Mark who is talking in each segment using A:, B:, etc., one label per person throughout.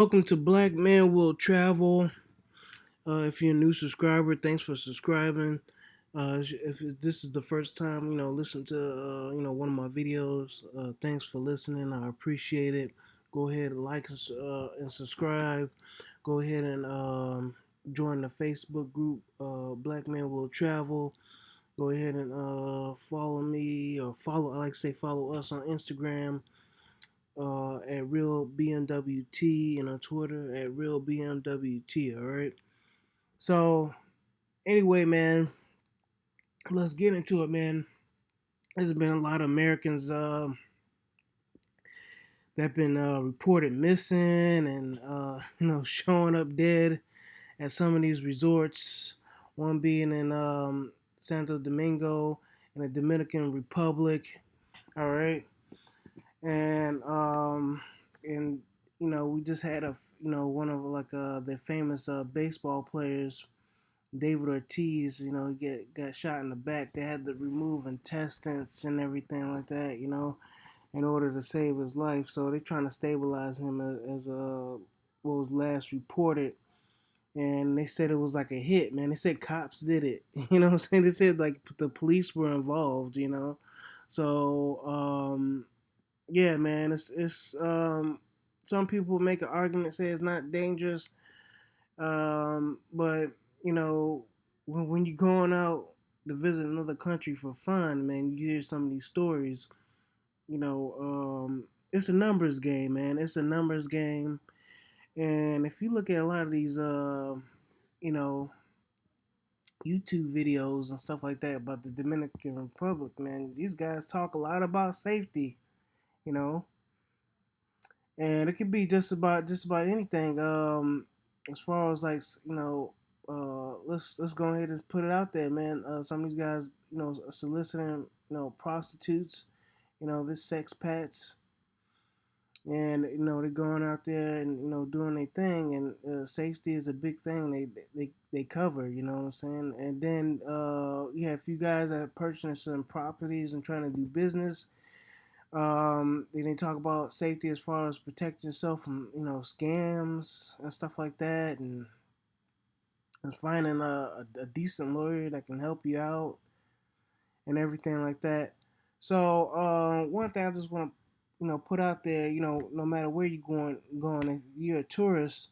A: Welcome to Black Man Will Travel. If you're a new subscriber, thanks for subscribing. If this is the first time, listen to, one of my videos, thanks for listening. I appreciate it. Go ahead and like and subscribe. Go ahead and join the Facebook group, Black Man Will Travel. Go ahead and follow me or follow, I like to say follow us on Instagram at real BMWT and on Twitter at real BMWT. All right. So anyway, man, let's get into it, man. There's been a lot of Americans that have been reported missing and showing up dead at some of these resorts. One being in Santo Domingo in the Dominican Republic. All right, and we just had one of like the famous baseball players, David Ortiz. He got shot in the back. They had to remove intestines and everything like that. In order to save his life. So they're trying to stabilize him as what was last reported. And they said it was like a hit, man. They said cops did it. You know what I'm saying? They said like the police were involved. So yeah, man, it's some people make an argument say it's not dangerous, but when you're going out to visit another country for fun, man, you hear some of these stories. It's a numbers game, man. It's a numbers game, and if you look at a lot of these, you know, YouTube videos and stuff like that about the Dominican Republic, man, these guys talk a lot about safety. You know, and it could be just about anything. As far as like let's go ahead and put it out there, man. Some of these guys, soliciting, prostitutes, this sex pets, and they're going out there and doing their thing, and safety is a big thing. They cover, you know what I'm saying. And then you have a few guys that are purchasing some properties and trying to do business. Then they talk about safety as far as protecting yourself from scams and stuff like that, and finding a decent lawyer that can help you out and everything like that. So one thing I just want to put out there, no matter where you're going, if you're a tourist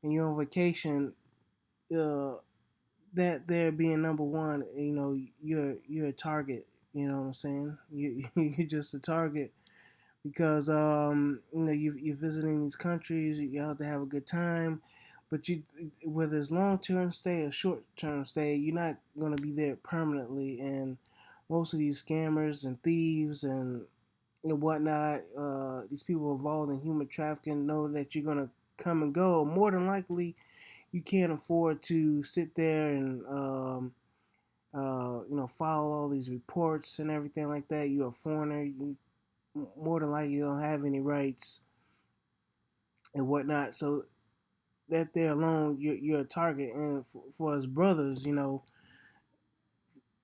A: and you're on vacation, uh, that there being number one, you're a target. You know what I'm saying? You're just a target because you're visiting these countries. You have to have a good time, but whether it's long term stay or short term stay, you're not gonna be there permanently. And most of these scammers and thieves and whatnot, these people involved in human trafficking know that you're gonna come and go. More than likely, you can't afford to sit there and file all these reports and everything like that. You're a foreigner. You more than likely don't have any rights and whatnot. So that there alone, you're a target. And for us brothers,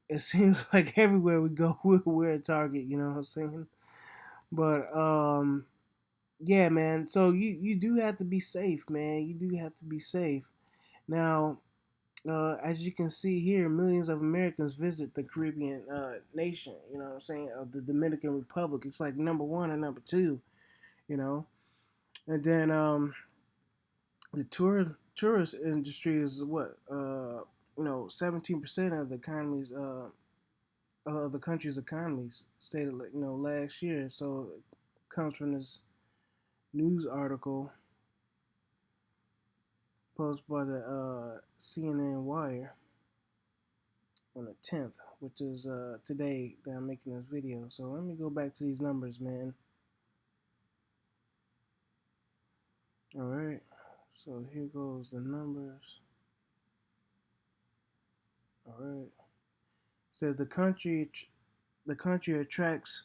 A: it seems like everywhere we go, we're a target. You know what I'm saying? But yeah, man. So you do have to be safe, man. You do have to be safe. Now, as you can see here, millions of Americans visit the Caribbean nation. You know what I'm saying? Of the Dominican Republic. It's like number one and number two. You know, and then the tourist industry is what 17% of the economies of the country's economies stated last year. So it comes from this news article posted by the CNN Wire on the 10th, which is today that I'm making this video. So let me go back to these numbers, man. All right, so here goes the numbers. All right, says the country attracts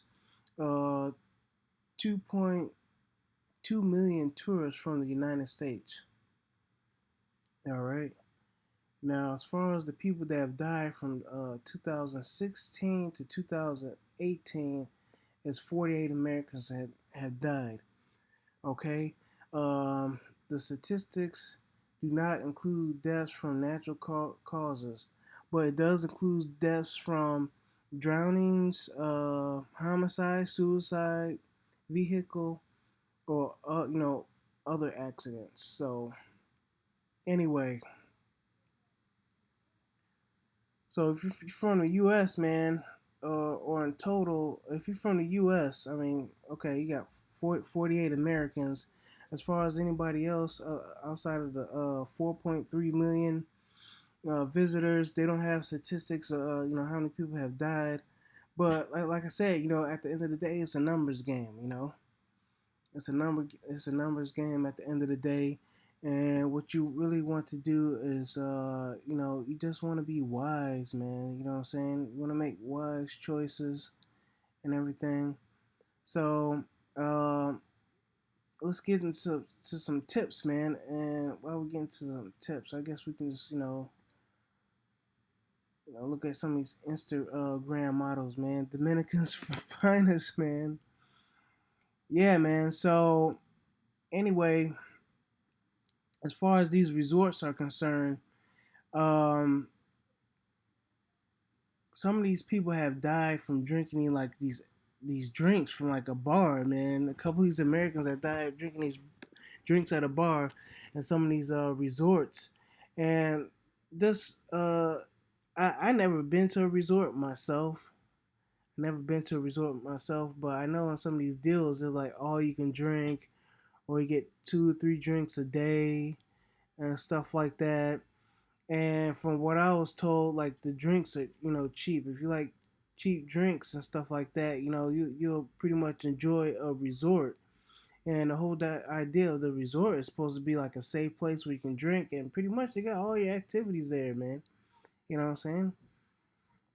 A: 2.2 million tourists from the United States. All right. Now, as far as the people that have died from 2016 to 2018, is 48 Americans have died. Okay. the statistics do not include deaths from natural causes, but it does include deaths from drownings, homicide, suicide, vehicle, or other accidents. So anyway, so if you're from the U.S., man, or in total, if you're from the U.S., I mean, okay, you got 48 Americans. As far as anybody else outside of the 4.3 million visitors, they don't have statistics. How many people have died. But like I said, at the end of the day, it's a numbers game. It's a numbers game at the end of the day. And what you really want to do is, you just want to be wise, man. You know what I'm saying? You want to make wise choices and everything. So, um, let's get into some tips, man. And while we get into some tips, I guess we can just, look at some of these Instagram models, man. Dominicans finest, man. Yeah, man. So, anyway, as far as these resorts are concerned, um, some of these people have died from drinking like these drinks from like a bar, man. A couple of these Americans have died drinking these drinks at a bar and some of these resorts. And this I never been to a resort myself. Never been to a resort myself, but I know on some of these deals they're like all you can drink, or you get 2 or 3 drinks a day and stuff like that. And from what I was told, like the drinks are cheap. If you like cheap drinks and stuff like that, you'll pretty much enjoy a resort. And the whole that idea of the resort is supposed to be like a safe place where you can drink, and pretty much they got all your activities there, man. You know what I'm saying?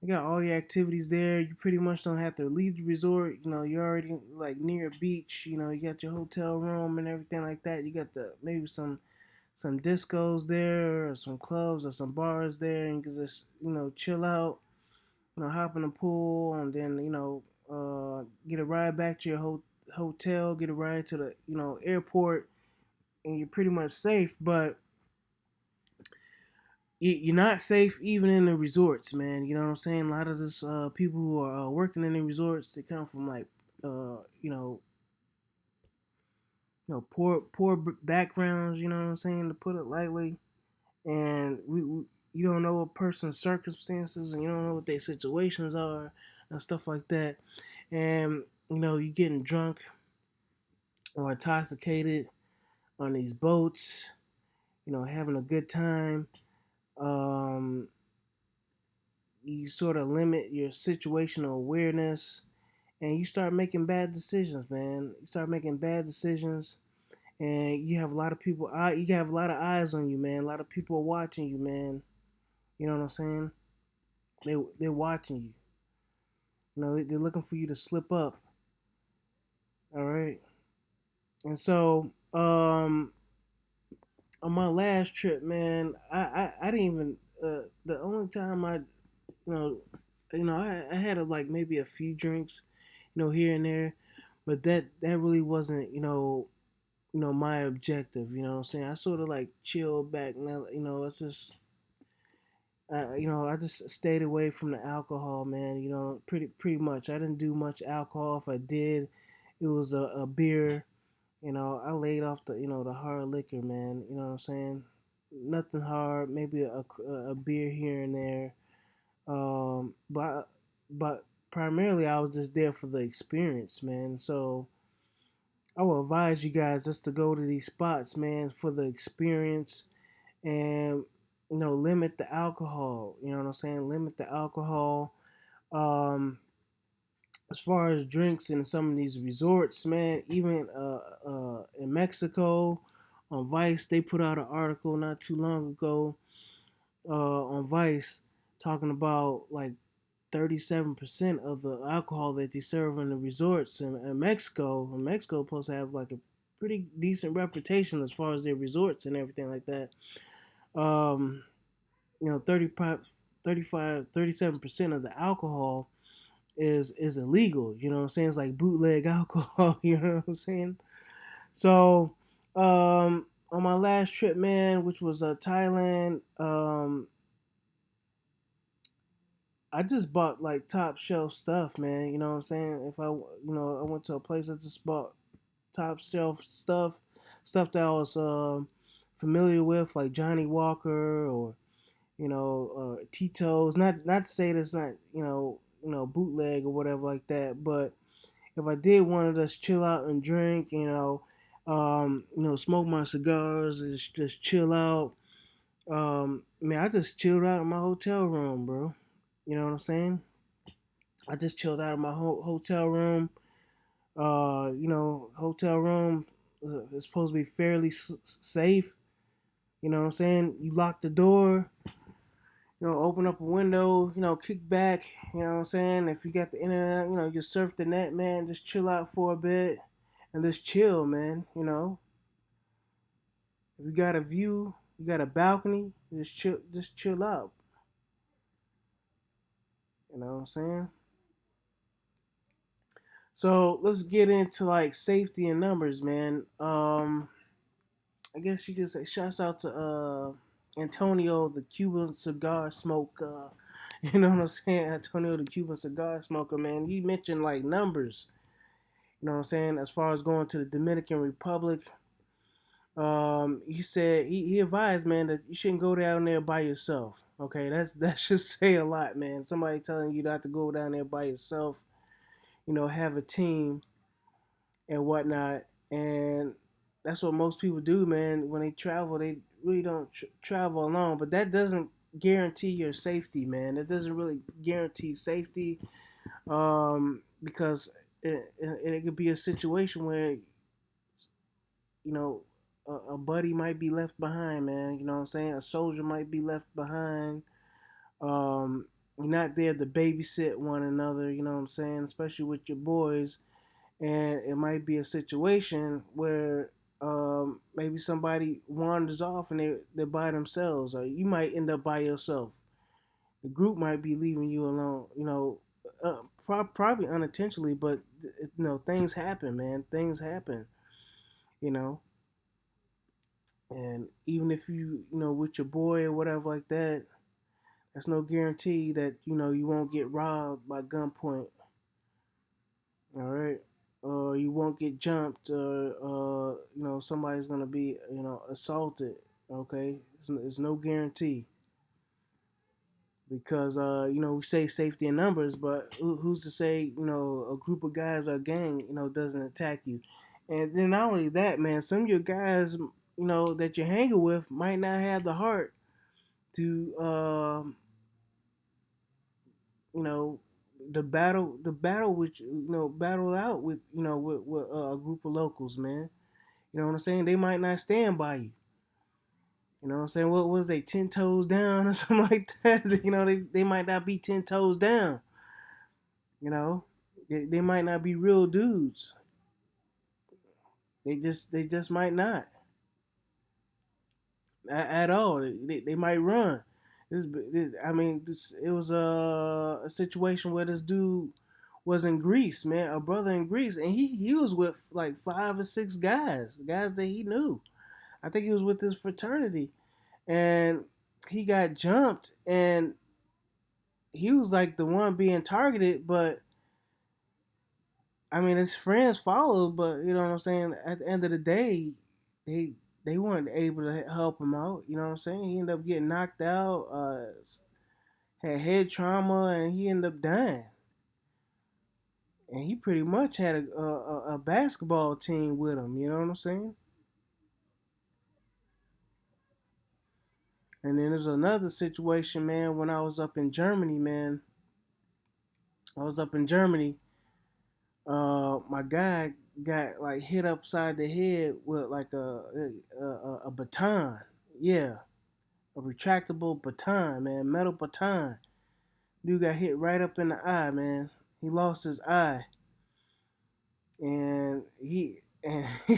A: You got all your activities there. You pretty much don't have to leave the resort. You're already like near a beach. You got your hotel room and everything like that. You got the maybe some discos there, or some clubs, or some bars there, and you can just chill out. Hop in the pool, and then get a ride back to your hotel, get a ride to the airport, and you're pretty much safe. But you're not safe even in the resorts, man. You know what I'm saying? A lot of this people who are working in the resorts, they come from like uh, you know poor backgrounds. You know what I'm saying? To put it lightly, and you don't know a person's circumstances, and you don't know what their situations are and stuff like that. And you getting drunk or intoxicated on these boats, having a good time. Um, you sort of limit your situational awareness, and you start making bad decisions, man. You start making bad decisions, and you have a lot of people. You have a lot of eyes on you, man. A lot of people are watching you, man. You know what I'm saying? They're watching you. They're looking for you to slip up. All right. And so, on my last trip, man, I didn't even. The only time you know, I had like maybe a few drinks, here and there, but that really wasn't, my objective. You know what I'm saying? I sort of like chilled back. Now, it's just, I just stayed away from the alcohol, man. Pretty much. I didn't do much alcohol. If I did, it was a beer. I laid off the hard liquor, man. You know what I'm saying? Nothing hard. Maybe a beer here and there. But primarily I was just there for the experience, man. So I would advise you guys just to go to these spots, man, for the experience, and limit the alcohol. You know what I'm saying? Limit the alcohol. Um, as far as drinks in some of these resorts, man, even in Mexico, on Vice, they put out an article not too long ago on Vice talking about like 37% of the alcohol that they serve in the resorts in Mexico. And Mexico supposed to have like a pretty decent reputation as far as their resorts and everything like that. Um, 37% of the alcohol is illegal. You know what I'm saying? It's like bootleg alcohol. You know what I'm saying? So, on my last trip, man, which was Thailand, I just bought like top shelf stuff, man. You know what I'm saying? If I went to a place, I just bought top shelf stuff, stuff that I was familiar with, like Johnny Walker or Tito's. Not to say that's not bootleg or whatever like that, but if I did want to just chill out and drink, smoke my cigars, and just chill out. Man, I just chilled out in my hotel room, bro. You know what I'm saying? I just chilled out in my hotel room. Hotel room is supposed to be fairly safe. You know what I'm saying? You lock the door, open up a window, kick back, you know what I'm saying? If you got the internet, you surf the net, man, just chill out for a bit and just chill, man, If you got a view, you got a balcony, just chill out. You know what I'm saying? So let's get into like safety and numbers, man. I guess you could say shouts out to Antonio, the Cuban cigar smoke. You know what I'm saying? Antonio, the Cuban cigar smoker, man. He mentioned like numbers. You know what I'm saying? As far as going to the Dominican Republic, he said he advised, man, that you shouldn't go down there by yourself. Okay, that should say a lot, man. Somebody telling you not to go down there by yourself. Have a team and whatnot, and that's what most people do, man. When they travel, they really don't travel alone, but that doesn't guarantee your safety, man. It doesn't really guarantee safety, because it could be a situation where you know a buddy might be left behind, man. You know what I'm saying? A soldier might be left behind. You're not there to babysit one another. You know what I'm saying? Especially with your boys, and it might be a situation where maybe somebody wanders off and they're by themselves, or you might end up by yourself. The group might be leaving you alone. Probably unintentionally, but things happen, man. Things happen. You know, and even if with your boy or whatever like that, that's no guarantee that you won't get robbed by gunpoint. All right. You won't get jumped. Somebody's gonna be assaulted. Okay, it's no guarantee because we say safety in numbers, but who's to say a group of guys or a gang doesn't attack you? And then not only that, man, some of your guys that you're hanging with might not have the heart to you know the battle with battle out with a group of locals, man. You know what I'm saying? They might not stand by you. You know what I'm saying? What was they 10 toes down or something like that? They might not be 10 toes down. You know, they might not be real dudes. They just might not at all. They might run. I mean, it was a situation where this dude was in Greece, man, a brother in Greece, and he was with like 5 or 6 guys that he knew. I think he was with his fraternity, and he got jumped, and he was like the one being targeted. But I mean, his friends followed, but you know what I'm saying. At the end of the day, they they weren't able to help him out. You know what I'm saying? He ended up getting knocked out, had head trauma, and he ended up dying. And he pretty much had a basketball team with him. You know what I'm saying? And then there's another situation, man. When I was up in Germany, man, I was up in Germany. My guy got like hit upside the head with like a baton. Yeah, a retractable baton, man, metal baton. Dude got hit right up in the eye, man. He lost his eye, and he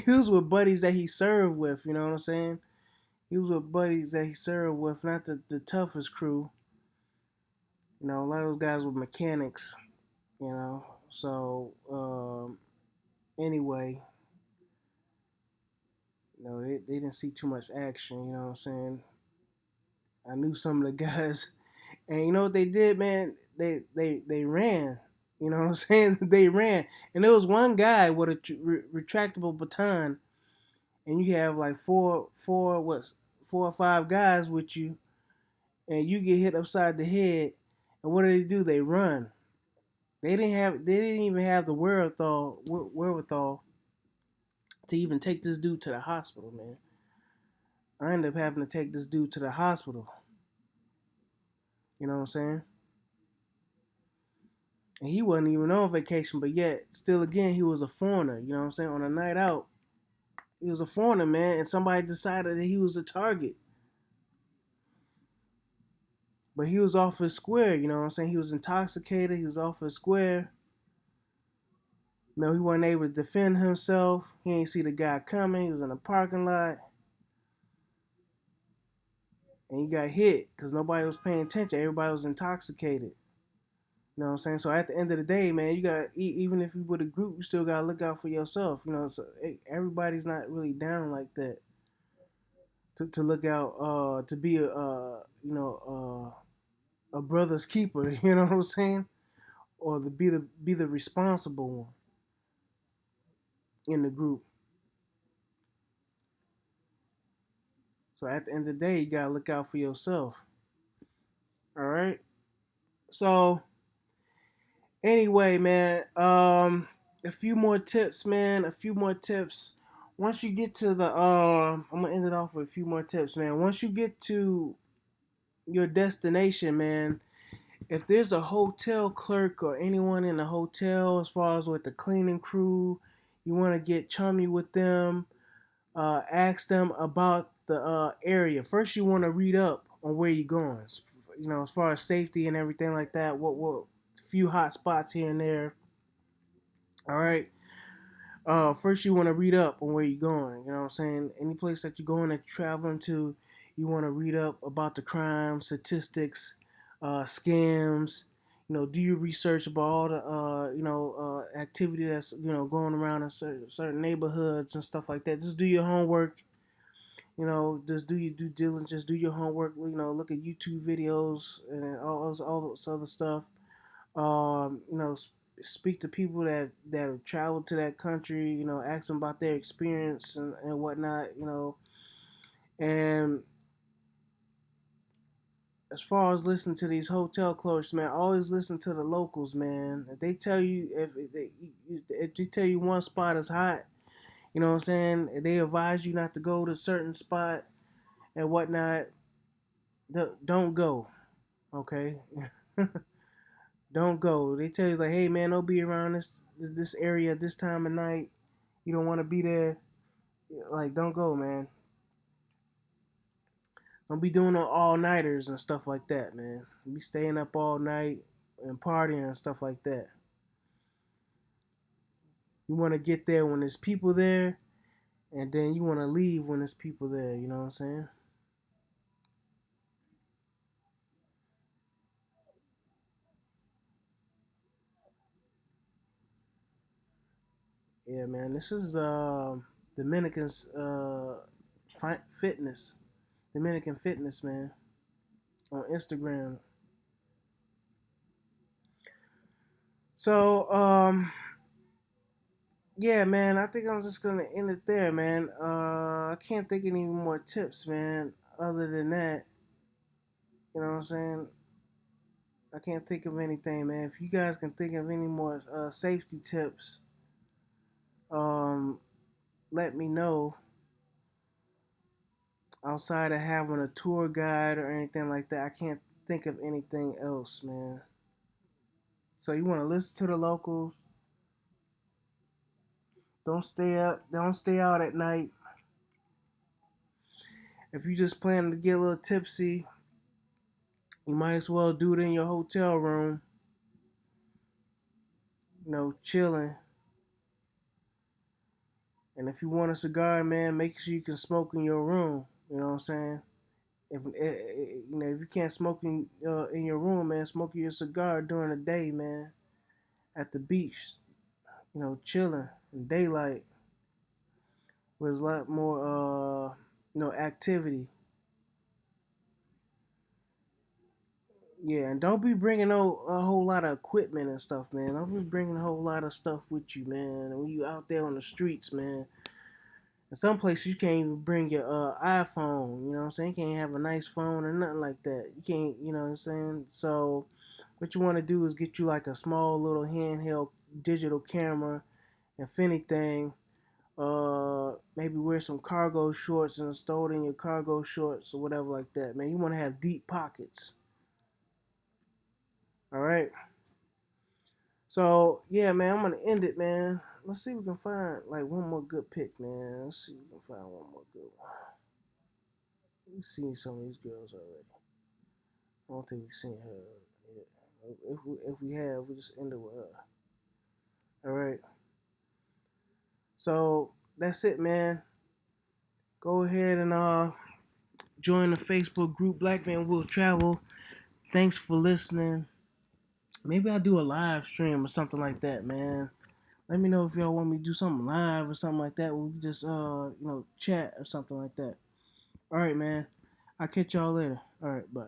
A: was with buddies that he served with. You know what I'm saying? He was with buddies that he served with, not the toughest crew. A lot of those guys were mechanics. So anyway, They didn't see too much action. You know what I'm saying? I knew some of the guys, and you know what they did, man? They ran. You know what I'm saying? They ran, and there was one guy with a retractable baton, and you have like four or five guys with you, and you get hit upside the head, and what do? They run. They didn't even have the wherewithal to even take this dude to the hospital, man. I ended up having to take this dude to the hospital. You know what I'm saying? And he wasn't even on vacation, but yet, still again, he was a foreigner. You know what I'm saying? On a night out, he was a foreigner, man, and somebody decided that he was a target. But he was off his square, you know what I'm saying? He was intoxicated, he was off his square. He wasn't able to defend himself. He ain't see the guy coming. He was in the parking lot. And he got hit because nobody was paying attention. Everybody was intoxicated. You know what I'm saying? So at the end of the day, man, you got even if you with a group, you still gotta look out for yourself. So everybody's not really down like that to look out, to be a brother's keeper. You know what I'm saying? Or to be the responsible one in the group. So at the end of the day, you gotta look out for yourself. All right. So anyway, man, a few more tips, man. A few more tips. Once you get to the, I'm gonna end it off with a few more tips, man. Once you get to your destination, man, if there's a hotel clerk or anyone in the hotel, as far as with the cleaning crew, you want to get chummy with them. Ask them about the area. First, you want to read up on where you're going. As far as safety and everything like that. What few hot spots here and there. All right. First you want to read up on where you're going. You know what I'm saying? Any place that you're going, that you're traveling to, you want to read up about the crime statistics, scams. Do your research about all the activity that's going around in certain neighborhoods and stuff like that. Just do your homework. Just do your due diligence, do your homework. Look at YouTube videos and all this other stuff. Speak to people that have traveled to that country. Ask them about their experience and whatnot. And as far as listening to these hotel clerks, man, always listen to the locals, man. If they tell you if they tell you one spot is hot, you know what I'm saying? If they advise you not to go to a certain spot and whatnot, don't go. Okay. Don't go. They tell you like, hey man, don't be around this area at this time of night. You don't want to be there. Like, don't go, man. Don't be doing all nighters and stuff like that, man. Be staying up all night and partying and stuff like that. You want to get there when there's people there, and then you want to leave when there's people there. You know what I'm saying? Yeah, man. This is Dominican's fitness, Dominican fitness, man, on Instagram. So, yeah, man, I think I'm just gonna end it there, man. I can't think of any more tips, man. Other than that, you know what I'm saying? I can't think of anything, man. If you guys can think of any more safety tips, um, let me know. Outside of having a tour guide or anything like that, I can't think of anything else, man. So you want to listen to the locals. Don't stay up. Don't stay out at night. If you just planning to get a little tipsy, you might as well do it in your hotel room. Chilling. And if you want a cigar, man, make sure you can smoke in your room. You know what I'm saying? If you can't smoke in your room, man, smoke your cigar during the day, man, at the beach. Chilling in daylight. with a lot more activity. Yeah, and don't be bringing a whole lot of equipment and stuff, man. Don't be bringing a whole lot of stuff with you, man. And when you out there on the streets, man, in some places you can't even bring your iPhone. You know what I'm saying? You can't have a nice phone or nothing like that. You can't, you know what I'm saying? So, what you want to do is get you like a small little handheld digital camera. If anything, maybe wear some cargo shorts and stow it in your cargo shorts or whatever like that, man. You want to have deep pockets. All right. So yeah, man, I'm gonna end it, man. Let's see if we can find like one more good pick, man. Let's see if we can find one more good one. We've seen some of these girls already. I don't think we've seen her yet. If we have, we just end it with her. All right. So that's it, man. Go ahead and join the Facebook group Black Man Will Travel. Thanks for listening. Maybe I'll do a live stream or something like that, man. Let me know if y'all want me to do something live or something like that. We'll just chat or something like that. All right, man. I'll catch y'all later. All right, bye.